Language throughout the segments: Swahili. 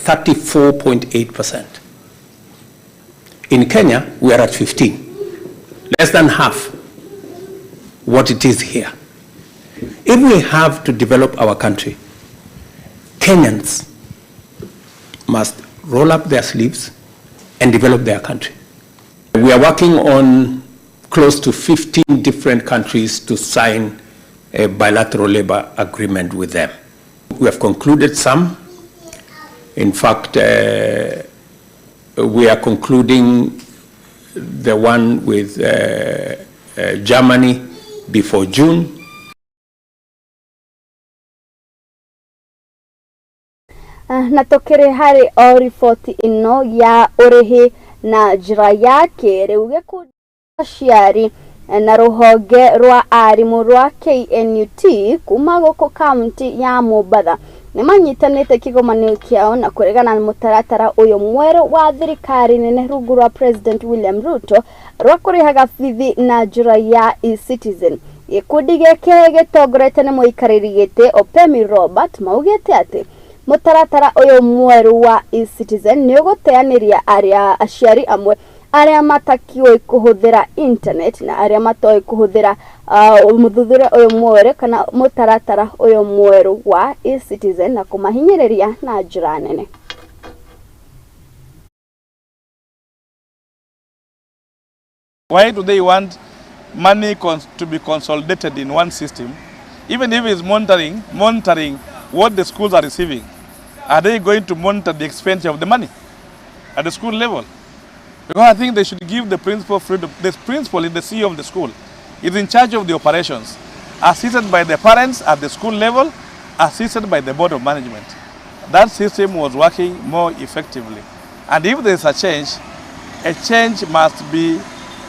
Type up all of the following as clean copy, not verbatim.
34.8%. In Kenya, we are at 15, less than half what it is here. If we have to develop our country, Kenyans must roll up their sleeves and develop their country. We are working on close to 15 different countries to sign a bilateral labor agreement with them. We have concluded some. In fact, we are concluding the one with Germany before June. Natokere hari o ripoti ino ya urihi na njira yake riu gikundi aciari na ruhonge rwa arimu rwa KNUT kuma goko kaunti ya Mombasa nimanyitanite kigomanio kiao na kuregana na mutaratara uyo mweru wa thirikari nene rungu rwa President William Ruto rwa kurihaga bithi na njira ya e-citizen. Gikundi gike gitongorete ni muikariri gite Opemi Robert maugite ati mutaratara uyo mweru wa e-citizen ni uguteaniria aria aciari amwe aria matakiwe kuhuthira internet na aria matoe kuhuthira Uthuthuria uyo mweru kana mutaratara uyo mweru wa e-citizen na kumahinyiriria na njira nene. Why do they want money to be consolidated in one system? Even if it's monitoring what the schools are receiving, are they going to monitor the expenditure of the money at the school level? Because I think they should give the principal freedom. The principal is the CEO of the school, is in charge of the operations, assisted by the parents at the school level, assisted by the board of management. That system was working more effectively. And if there is a change must be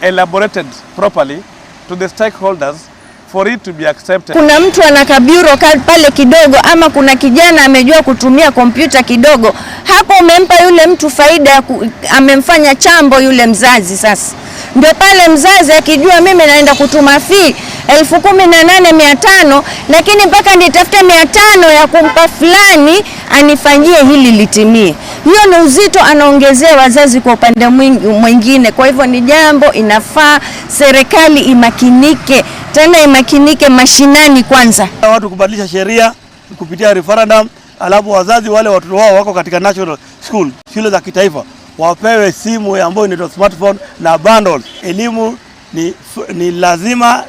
elaborated properly to the stakeholders for it to be accepted. Kuna mtu ana kaburo pale kidogo ama kuna kijana amejua kutumia kompyuta kidogo, hapo umempa yule mtu faida, amemfanya chambo yule mzazi. Sasa ndio pale mzazi akijua mimi naenda kutuma fee 18,500 lakini mpaka nitafute 500 ya kumpa fulani anifanyie hili litimie. Hiyo ni uzito anaongezea wazazi kwa upande mwingine. Kwa hivyo ni jambo inafaa serikali imakinike, tena imakinike mashinani kwanza. Watu kubadilisha sheria kupitia referendum, alafu wazazi wale watoto wao wako katika national school, shule za kitaifa, wapewe simu ambayo inaitwa smartphone na bundles. Elimu ni lazima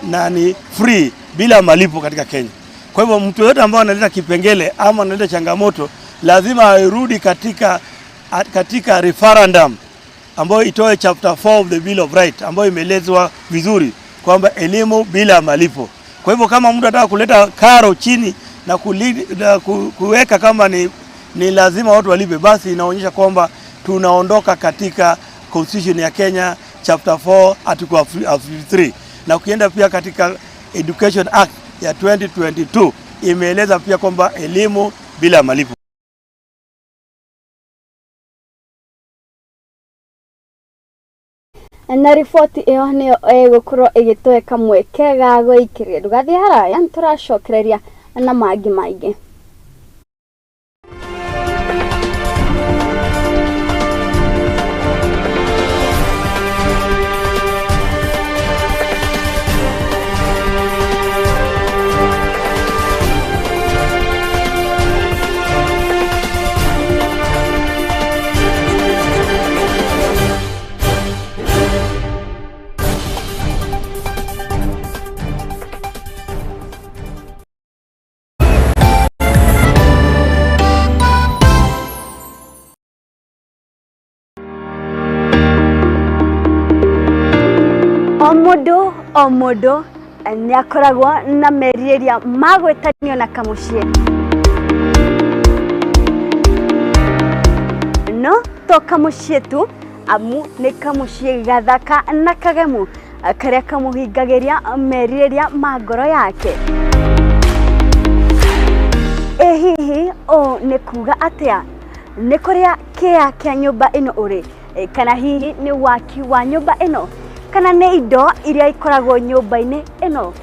na ni free bila malipo katika Kenya. Kwa hivyo mtu yote ambaye analeta kipengele ama analeta changamoto lazima airudi katika referendum ambayo itoe chapter 4 of the Bill of Rights ambayo imeelezwa vizuri kwamba elimu bila malipo. Kwa hivyo kama mtu anataka kuleta karo chini na kuweka kama ni lazima watu walipe, basi inaonyesha kwamba tunaondoka katika Constitution ya Kenya chapter 4 article 53. Na ukienda pia katika Education Act ya 2022 imeeleza pia kwamba elimu bila malipo. Na ripoti iyo niyo egukuro igitweka mwekega goikiria ndugathi haraya nturashokereria na magi maige. Omodo nyakoragwa na meriria magwetanio na kamushie no to kamushie tu amu ne kamushie gathaka na kagemu karia kamuhingagiria meriria magoro yake. Hihi o ne kuga atia ne koria kia nyumba ino uri kana hihi ni waki wa nyumba ino kana ne indo iria ikoragwo nyumba-ini ino.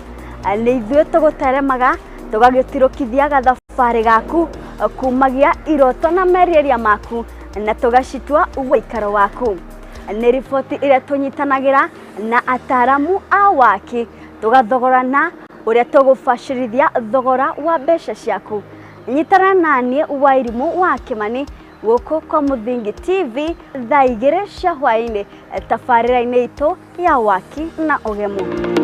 Ni ithuĩ tũgũteremaga tũgagĩtirũkithia gathabarĩ gaku kumagia iroto na mereria maku na tugashitwa uikaro waku. Nĩ riboti ĩrĩa tũnyitanagira na ataramu a waki tugathogorana ũrĩa tũgũbacĩrithia thogora wa mbeca ciaku. Nyitana naniĩ Wairimu wa Kimani gũkũ kwa Mũthingi TV thaa 2 cia hwaĩ-inĩ tabarĩra-inĩ itũ ya waki na ũgemu.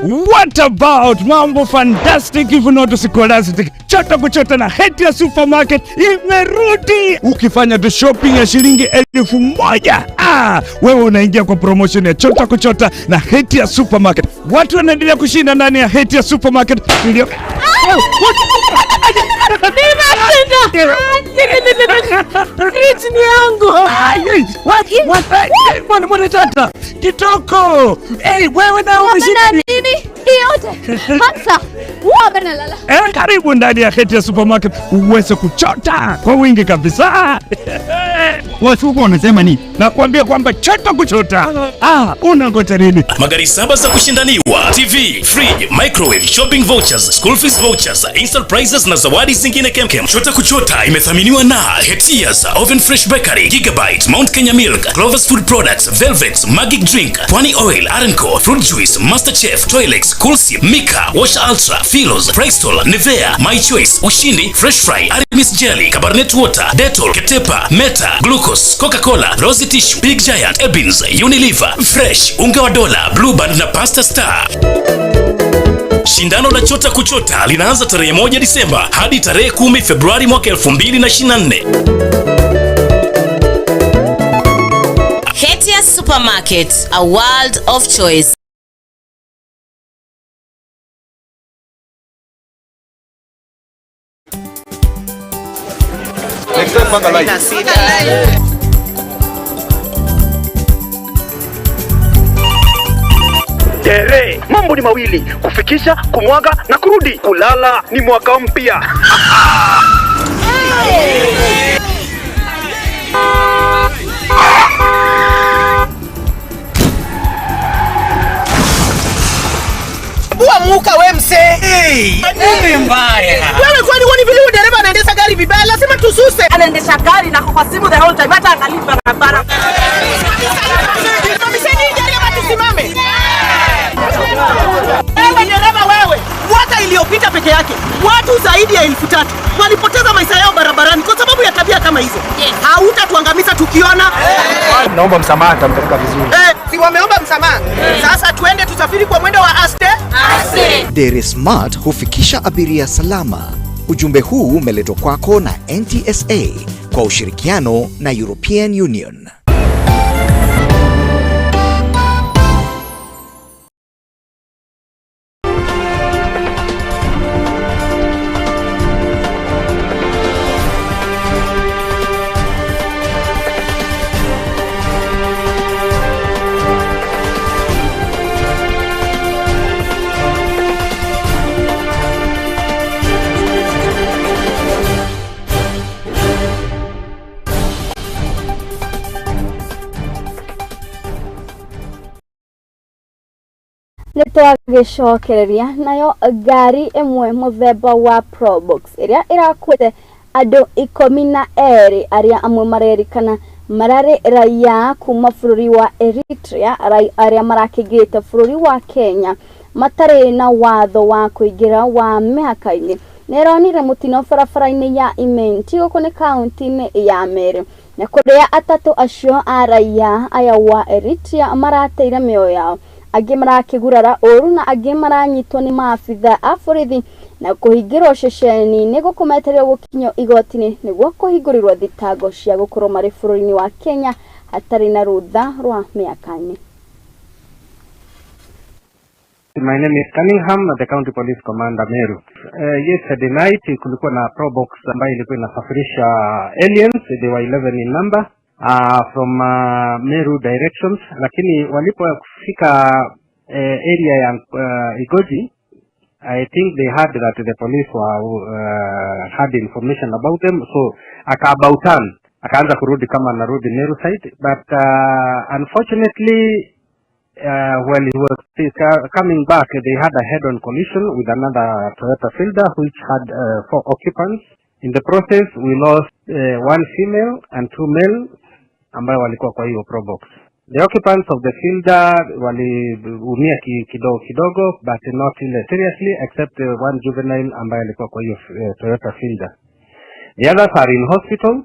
What about mambo fantastic if not scholastic? Chota kuchota na Hetia Supermarket imerudi. Ukifanya tu shopping ya shilingi 1000, wewe unaingia kwa promotion ya chota kuchota na Hetia Supermarket. Watu wanaendelea kushinda ndani ya Hetia Supermarket. Ni yangu. What tata? Kitoko. Hey, wewe na umeshinda nini? Yote. Hamsa. Nalala. Karibu ndani ya Hetia Supermarket uweze kuchota kwa wingi kabisa. Watu huko wanasema nini? Nakwambia kwamba chota kuchota. Unangoja nini? Magari 7 za kushindaniwa, TV, fridge, microwave, shopping vouchers, school fees vouchers, instant prizes na zawadi zingine kemkem. Chota kuchota imethaminiwa na Hetia's Oven Fresh Bakery, Gigabyte, Mount Kenya Milk, Clover's Food Products, Velvet, Magic Drink, Pwani Oil, Arenco, Fruit Juice, Masterchef, Toilex, Coolsip, Mika, Wash Ultra, Philos, Prestol, Nivea, My Choice, Ushindi, Fresh Fry, Arimis Jelly, Cabernet Water, Dettol, Ketepa, Meta, Glucose, Coca-Cola, Rosy Tissue, Big Giant, Ebins, Unilever, Fresh, Unga wa Dola, Blue Band na Pasta Star. Shindano la chota kuchota linaanza tarehe 1 Disemba hadi tarehe 10 Februari mwaka 2024. Hetia Supermarket, a world of choice. Tere, mambo ni mawili, kufikisha, kumwaga na kurudi. Kulala ni mwaka mpya. Muka we mse. Nini mbaya? Wewe kwani wani vile dereva anaendesha gari vibaya? Lazima tususe. Anaendesha gari na kwa simu the whole time hata angalia barabara. Tumesheni dereva tusimame. Wewe dereva wewe. Mwaka iliyopita peke yake watu zaidi ya 3000 walipoteza maisha yao barabarani kwa sababu ya tabia kama hizo. Hautatuangamiza tukiona. Naomba msamaha, tamtamka vizuri. Si wameomba msamaha. Sasa tuende tusafiri kwa mwendo wa aste. Dere Smart hufikisha abiria salama. Ujumbe huu umeletwa kwako na NTSA kwa ushirikiano na European Union. Nitwagicokereria nayo ngari imwe muthemba wa Probox iria irakuite andu 12 aria amwe marerikana marari raia kuma bururi wa Eritrea aria marakigite bururi wa Kenya matari na watho wa kuingira wa mihaka-ini. Neronire mutino barabara-ini ya Imenti guku ni kaunti-ini ya Meru na kuria atatu acio a raia aya wa Eritrea marateire mioyo yao. Angĩ marakĩgurara ũru na angĩ maranyitwo nĩ maabitha a borithi na kũhingĩrwo ceceni-inĩ gũkũmetererio gũkinyio igoti-inĩ nĩguo kũhingũrĩrwo thitango cia gũkorwo marĩ bũrũri-inĩ wa Kenya hatarĩ na rũtha rwa mĩaka-inĩ. My name is Cunningham, the County Police Commander Meru. Yesterday night kulikuwa na Probox ambayo ilikuwa inasafirisha aliens, they were 11 in number. From Meru directions, lakini walipofika area ya Igoji I think they heard that the police were had information about them, so akabautan akaanza kurudi kama anarudi Meru side, but unfortunately when he was coming back, they had a head-on collision with another Toyota Fielder which had 4 occupants. In the process we lost 1 female and 2 male ambayo walikuwa kwa hiyo probox. The occupants of the Fielder waliumia kidogo but not seriously, except 1 juvenile ambaye alikuwa kwa hiyo Toyota Fielder. The others are in hospital,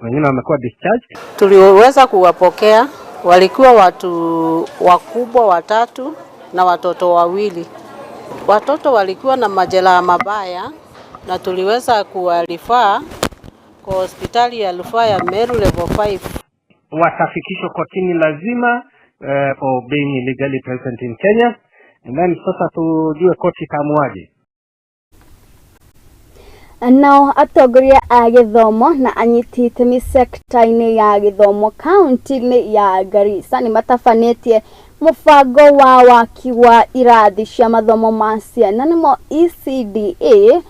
wengine wamekuwa discharged. Tuliweza kuwapokea, walikuwa watu wakubwa 3 na watoto 2. Watoto walikuwa na majeraha mabaya na tuliweza kuwarifaa kwa hospitali ya rufaa ya Meru level 5. Watafikishwa kotini lazima for being illegally present in Kenya, and then sasa tujue koti itamuaje. Nao atongoria a githomo na anyiti itemi sekta-inĩ ya githomo kaunti-inĩ ya Garissa ni matabanĩtie mũbango wa waki wa irathi cia mathomo ma ciana nĩmo ECDA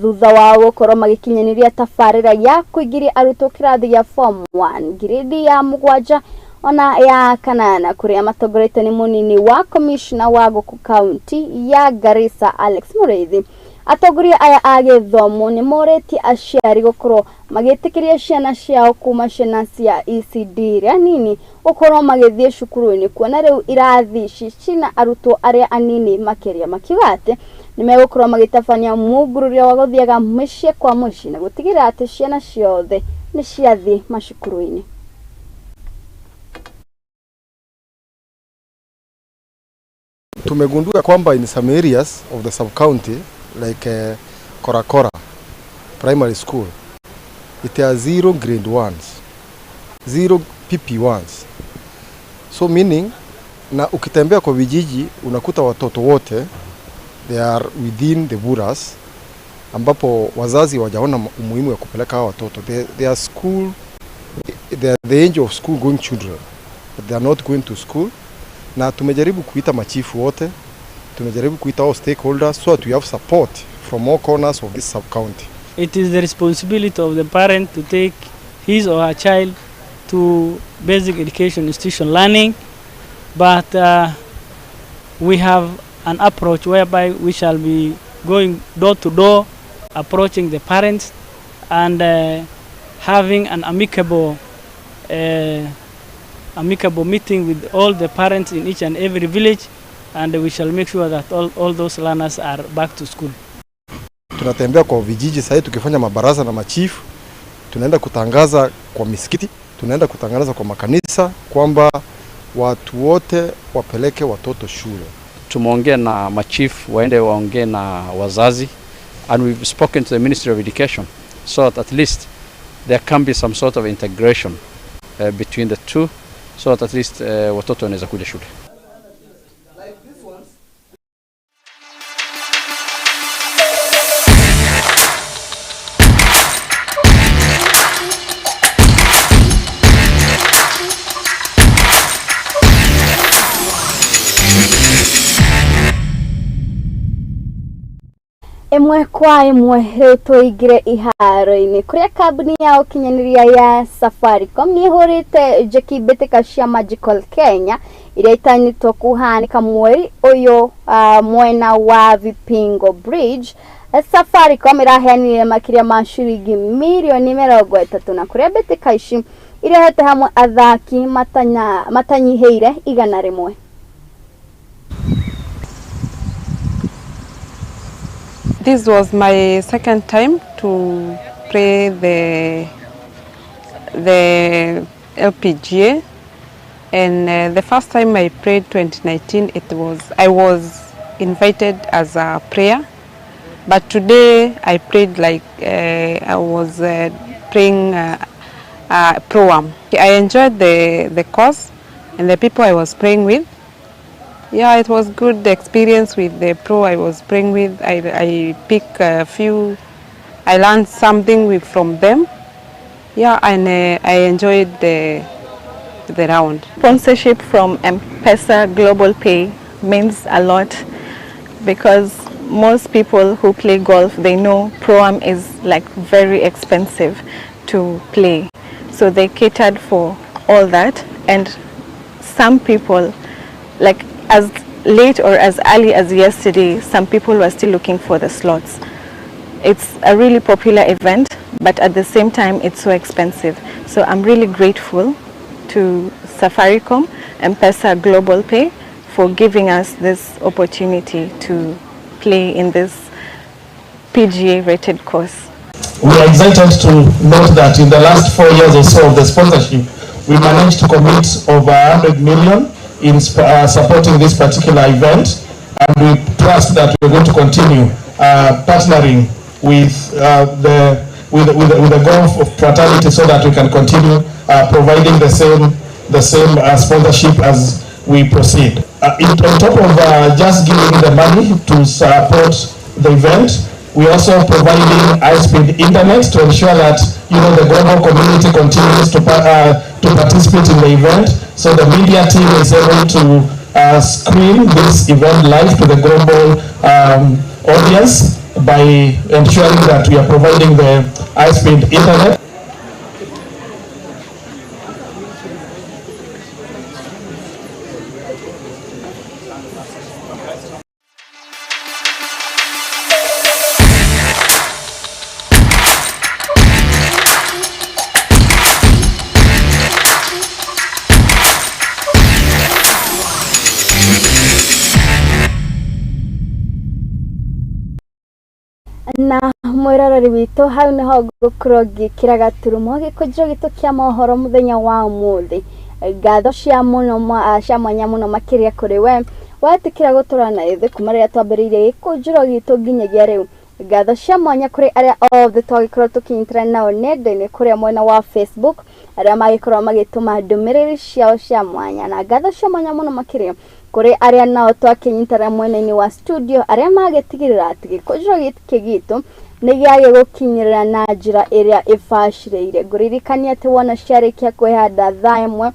thutha wa gũkorwo magĩkinyanĩria tabarĩra ya kũingĩria arutwo kĩrathi gĩa form 1 grade ya 7 ona ya 8 kũrĩa matongorete nĩ mũnini wa commissioner wa gũkũ kaunti ya Garissa Alex Mũreithi. Atongoria aya a gĩthomo nĩ morĩtie aciari gũkorwo magĩtĩkĩria ciana ciao kuma ciana cia ECD iria nini gũkorwo magĩthiĩ cukuru-inĩ, kuona rĩu irathi ici cina arutwo arĩa anini makĩria, makiuga atĩ nĩ megũkorwo magĩtabania mũngũrũrio wa gũthiaga mũciĩ kwa mũciĩ na gũtigĩrĩra atĩ ciana ciothe nĩ ciathiĩ macukuru-inĩ. Tumegundua kwamba in some areas of the sub-county like Korakora Primary School, it has 0 grade 1s, 0 PP1s. So meaning, na ukitembea kwa vijiji unakuta watoto wote they are within the buras, ambapo wazazi wajaona umuhimu ya kupeleka watoto. They are school, they are the age of school going children, but they are not going to school. Na tumejaribu kuita machifu wote, tumejaribu kuita all stakeholders so that we have support from all corners of this sub-county. It is the responsibility of the parent to take his or her child to basic education institution learning, but we have an approach whereby we shall be going door to door, approaching the parents and having an amicable meeting with all the parents in each and every village, and we shall make sure that all those learners are back to school. Tunatembea kwa vijiji sasa tukifanya mabaraza na machifu, tunaenda kutangaza kwa misikiti, tunaenda kutangaza kwa makanisa kwamba watu wote wapeleke watoto shule. Tumeongea na machifu waende waongee na wazazi, and we've spoken to the Ministry of Education so that at least there can be some sort of integration between the two, so that at least watoto wanaweza kuja shule. Imwe kwa imwe rĩu tũingĩre iharo-inĩ kũrĩa kambuni ya ũkinyanĩria ya Safaricom nĩ ĩhũrĩte njeki mbĩtĩka cia Magical Kenya iria itanyĩtwo kũhanĩka mweri ũyũ mwena wa Vipingo Bridge. Safaricom ĩraheanire makĩria ma ciringi mirioni 30 na kũrĩa mbĩtĩka ici irehete hamwe athaki matanyihĩire 100. This was my second time to play the LPGA, and the first time I played 2019 I was invited as a player, but today I played like I was playing pro-am. I enjoyed the course and the people I was playing with. Yeah, it was good experience with the pro I was playing with. I picked a few, I learned something from them. Yeah, and I enjoyed the round. Sponsorship from M-Pesa Global Pay means a lot because most people who play golf, they know Pro-Am is like very expensive to play. So they catered for all that, and some people, like as late or as early as yesterday, some people were still looking for the slots. It's a really popular event, but at the same time it's so expensive. So I'm really grateful to Safaricom and M-Pesa Global Pay for giving us this opportunity to play in this PGA rated course. We are excited to note that in the last 4 years or so of the sponsorship, we managed to commit over 100 million in supporting this particular event, and we trust that we're going to continue partnering with the golf of fraternity so that we can continue providing the same sponsorship as we proceed. On top of just giving the money to support the event, we also providing high-speed internet to ensure that the global community continues to participate in the event. So the media team is able to screen this event live to the global audience by ensuring that we are providing the high-speed internet. na mwiroreri witũ hau niho ngũkorwo ngĩkĩra gaturumo gĩkũnjĩro gitũ kĩa mohoro mũthenya wa ũmũthĩ. Ngatho cia mwanya mũno makĩria kũrĩ we watĩkĩra gũtũra na ithuĩ kuma rĩrĩa twambĩrĩirie gĩkũnjĩro gitũ nginyagia rĩu. Ngatho cia mwanya kũrĩ arĩa othe twagĩkorwo tũkĩnyitana nao nenda-inĩ kũrĩa mwena wa Facebook, arĩa magĩkorwo magĩtũma ndũmĩrĩri ciao cia mwanya, na ngatho cia mwanya mũno makĩria kuri aria nao twakinyitara mwena-ini wa studio aria magĩtigĩrĩra atĩ gĩkũnjĩro gĩkĩ gitũ nĩ gĩagĩ gũkinyĩrĩra na njĩra ĩrĩa ĩbacĩrĩire. Ngũririkania atĩ wona ciarĩkia kwĩhanda thaa ĩmwe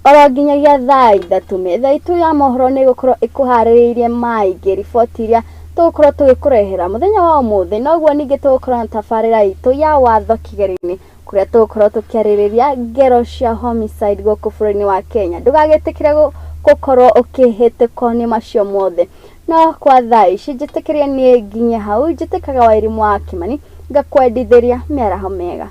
oro nginyagia thaa ithatũ metha itũ ya mohoro nĩ gũkorwo ĩkũharĩrĩirie maingĩ riboti iria tũgũkorwo tũgĩkũrehera mũthenya wa ũmũthĩ. Noguo ningĩ tũgũkorwo na tabarĩra itũ ya watho kĩgeri-inĩ kũrĩa tũgũkorwo tũkĩarĩrĩria ngero cia homicide gũkũ bũrũri-inĩ wa Kenya. Ndũgagĩtĩkĩre gũkorwo ũkĩhĩtũkwo nĩ macio mothe. No kwa thaa ici njĩtĩkĩria niĩ nginye hau njĩtĩkaga Wairimũ wa Kimani ngakwendithĩria mĩaraho mĩega.